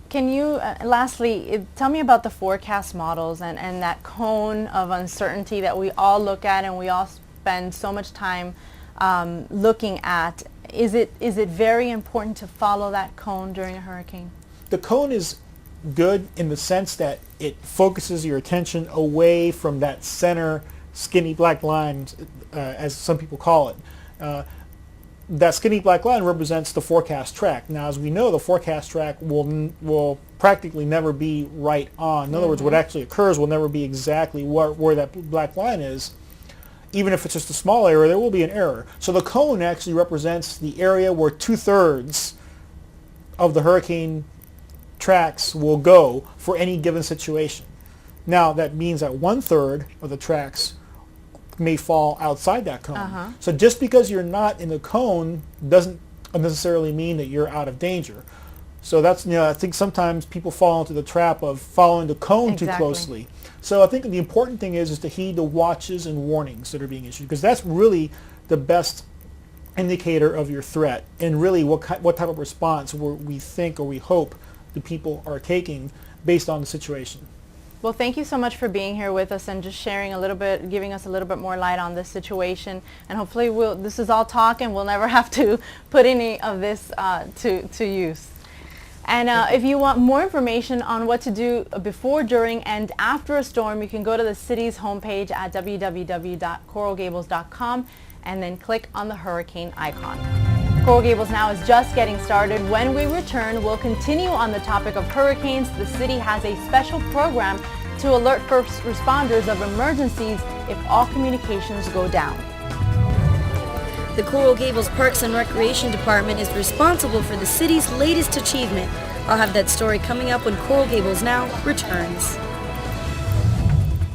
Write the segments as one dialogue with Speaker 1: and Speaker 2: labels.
Speaker 1: Can you, lastly, tell me about the forecast models and that cone of uncertainty that we all look at and we all spend so much time looking at. Is it very important to follow that cone during a hurricane?
Speaker 2: The cone is good in the sense that it focuses your attention away from that center skinny black line, as some people call it. That skinny black line represents the forecast track. Now, as we know, the forecast track will practically never be right on. In other words, what actually occurs will never be exactly where that black line is. Even if it's just a small area, there will be an error. So the cone actually represents the area where 2/3 of the hurricane tracks will go for any given situation. Now, that means that 1/3 of the tracks may fall outside that cone. So just because you're not in the cone doesn't necessarily mean that you're out of danger. So that's, I think sometimes people fall into the trap of following the cone too closely. So I think the important thing is to heed the watches and warnings that are being issued, because that's really the best indicator of your threat and really what type of response we think or we hope the people are taking based on the situation.
Speaker 1: Well, thank you so much for being here with us and just sharing a little bit, giving us a little bit more light on this situation. And hopefully this is all talk and we'll never have to put any of this to use. And if you want more information on what to do before, during, and after a storm, you can go to the city's homepage at www.coralgables.com and then click on the hurricane icon. Coral Gables Now is just getting started. When we return, we'll continue on the topic of hurricanes. The city has a special program to alert first responders of emergencies if all communications go down.
Speaker 3: The Coral Gables Parks and Recreation Department is responsible for the city's latest achievement. I'll have that story coming up when Coral Gables Now returns.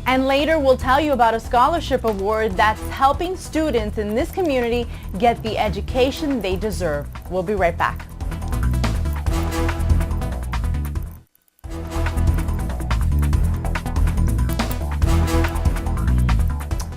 Speaker 1: And later we'll tell you about a scholarship award that's helping students in this community get the education they deserve. We'll be right back.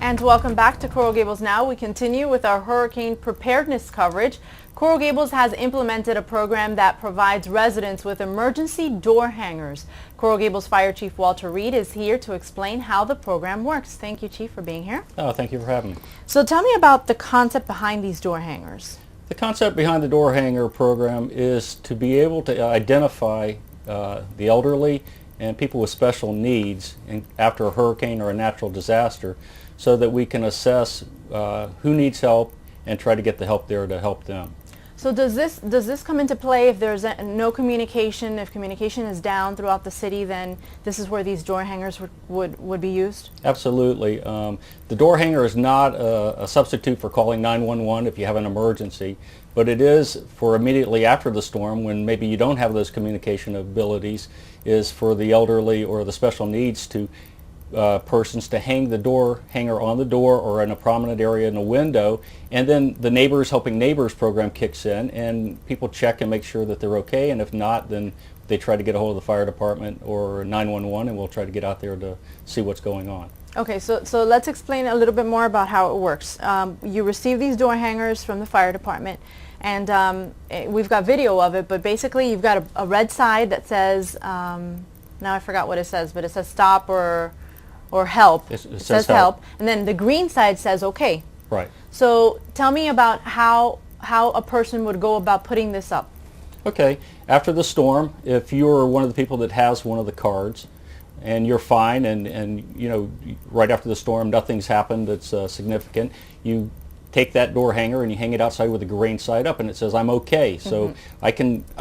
Speaker 1: And welcome back to Coral Gables Now. We continue with our hurricane preparedness coverage. Coral Gables has implemented a program that provides residents with emergency door hangers. Coral Gables Fire Chief Walter Reed is here to explain how the program works. Thank you, Chief, for being here.
Speaker 4: Oh, thank you for having me.
Speaker 1: So tell me about the concept behind these door hangers.
Speaker 4: The concept behind the door hanger program is to be able to identify the elderly and people with special needs after a hurricane or a natural disaster, so that we can assess who needs help and try to get the help there to help them.
Speaker 1: So does this come into play if there's no communication, if communication is down throughout the city, then this is where these door hangers would be used?
Speaker 4: Absolutely. The door hanger is not a substitute for calling 911 if you have an emergency, but it is for immediately after the storm when maybe you don't have those communication abilities, is for the elderly or the special needs to persons to hang the door hanger on the door or in a prominent area in the window, and then the Neighbors Helping Neighbors program kicks in and people check and make sure that they're okay, and if not, then they try to get a hold of the fire department or 911 and we'll try to get out there to see what's going on.
Speaker 1: Okay, so let's explain a little bit more about how it works. You receive these door hangers from the fire department, and we've got video of it, but basically you've got a red side that says, now I forgot what it says, but it says stop or help.
Speaker 4: It
Speaker 1: says help. And then the green side says okay.
Speaker 4: Right.
Speaker 1: So tell me about how a person would go about putting this up.
Speaker 4: Okay. After the storm, if you're one of the people that has one of the cards and you're fine and you know, right after the storm nothing's happened that's significant, you take that door hanger and you hang it outside with the green side up and it says I'm okay. So I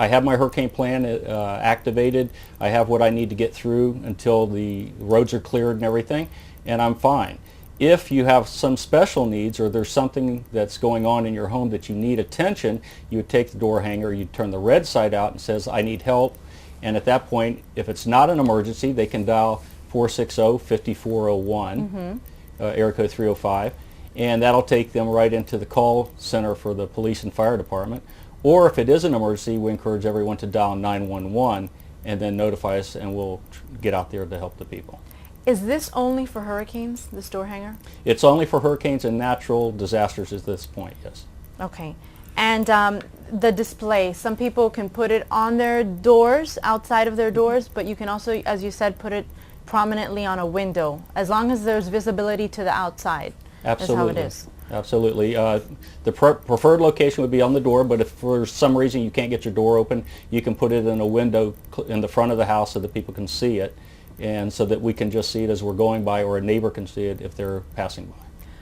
Speaker 4: have my hurricane plan activated. I have what I need to get through until the roads are cleared and everything, and I'm fine. If you have some special needs or there's something that's going on in your home that you need attention, you would take the door hanger, you turn the red side out and says I need help, and at that point, if it's not an emergency, they can dial 460-5401, area code 305, and that'll take them right into the call center for the police and fire department. Or if it is an emergency, we encourage everyone to dial 911 and then notify us, and we'll get out there to help the people.
Speaker 1: Is this only for hurricanes, this door hanger?
Speaker 4: It's only for hurricanes and natural disasters at this point, yes.
Speaker 1: Okay. And the display, some people can put it on their doors, outside of their doors, but you can also, as you said, put it prominently on a window, as long as there's visibility to the outside.
Speaker 4: Absolutely.
Speaker 1: Is how it is.
Speaker 4: Absolutely. The preferred location would be on the door, but if for some reason you can't get your door open, you can put it in a window in the front of the house so that people can see it, and so that we can just see it as we're going by, or a neighbor can see it if they're passing by.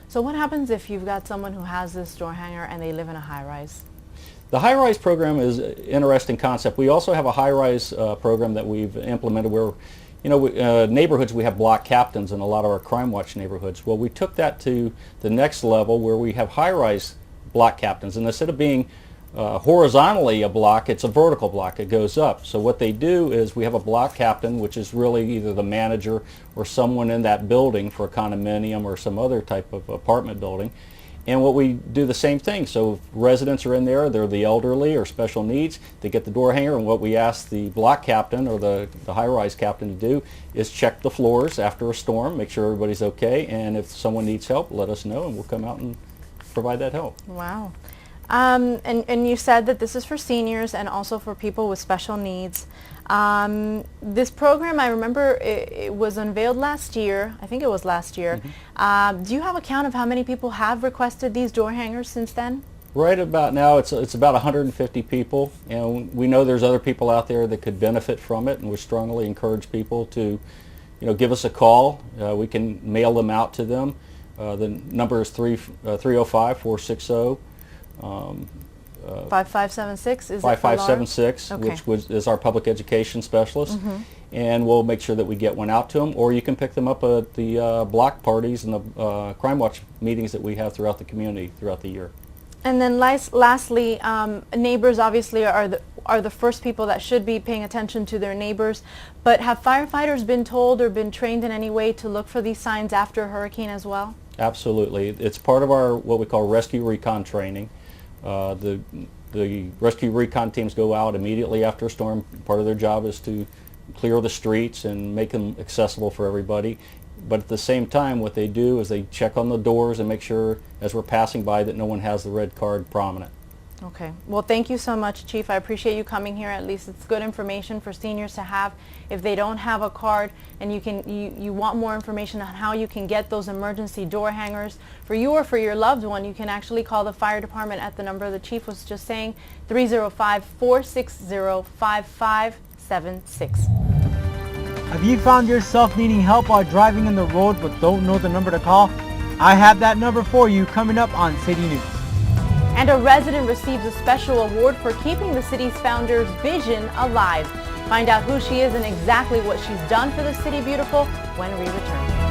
Speaker 1: So what happens if you've got someone who has this door hanger and they live in a high-rise?
Speaker 4: The high-rise program is an interesting concept. We also have a high-rise program that we've implemented where, you know, neighborhoods, we have block captains in a lot of our crime watch neighborhoods. Well, we took that to the next level where we have high-rise block captains, and instead of being horizontally a block, it's a vertical block. It goes up. So what they do is we have a block captain, which is really either the manager or someone in that building for a condominium or some other type of apartment building. And what we do the same thing. So if residents are in there, they're the elderly or special needs, they get the door hanger, and what we ask the block captain or the high-rise captain to do is check the floors after a storm, make sure everybody's okay, and if someone needs help, let us know and we'll come out and provide that help.
Speaker 1: Wow. And you said that this is for seniors and also for people with special needs. This program, I remember it was unveiled last year. I think it was last year. Mm-hmm. Do you have a count of how many people have requested these door hangers since then?
Speaker 4: Right about now, it's about 150 people, and we know there's other people out there that could benefit from it, and we strongly encourage people to, you know, give us a call. We can mail them out to them. The number is 305-460.
Speaker 1: 5576 is
Speaker 4: 5576,
Speaker 1: okay.
Speaker 4: which is our public education specialist,
Speaker 1: mm-hmm.
Speaker 4: and we'll make sure that we get one out to them, or you can pick them up at the block parties and the crime watch meetings that we have throughout the community throughout the year.
Speaker 1: And then lastly, neighbors obviously are the first people that should be paying attention to their neighbors, but have firefighters been told or been trained in any way to look for these signs after a hurricane as well? Absolutely.
Speaker 4: It's part of our what we call rescue recon training. The rescue recon teams go out immediately after a storm. Part of their job is to clear the streets and make them accessible for everybody. But at the same time, what they do is they check on the doors and make sure as we're passing by that no one has the red card prominent.
Speaker 1: Okay. Well, thank you so much, Chief. I appreciate you coming here. At least it's good information for seniors to have if they don't have a card, and you want more information on how you can get those emergency door hangers for you or for your loved one. You can actually call the fire department at the number the Chief was just saying, 305-460-5576.
Speaker 5: Have you found yourself needing help while driving in the road but don't know the number to call? I have that number for you coming up on City News.
Speaker 1: And a resident receives a special award for keeping the city's founder's vision alive. Find out who she is and exactly what she's done for the city beautiful when we return.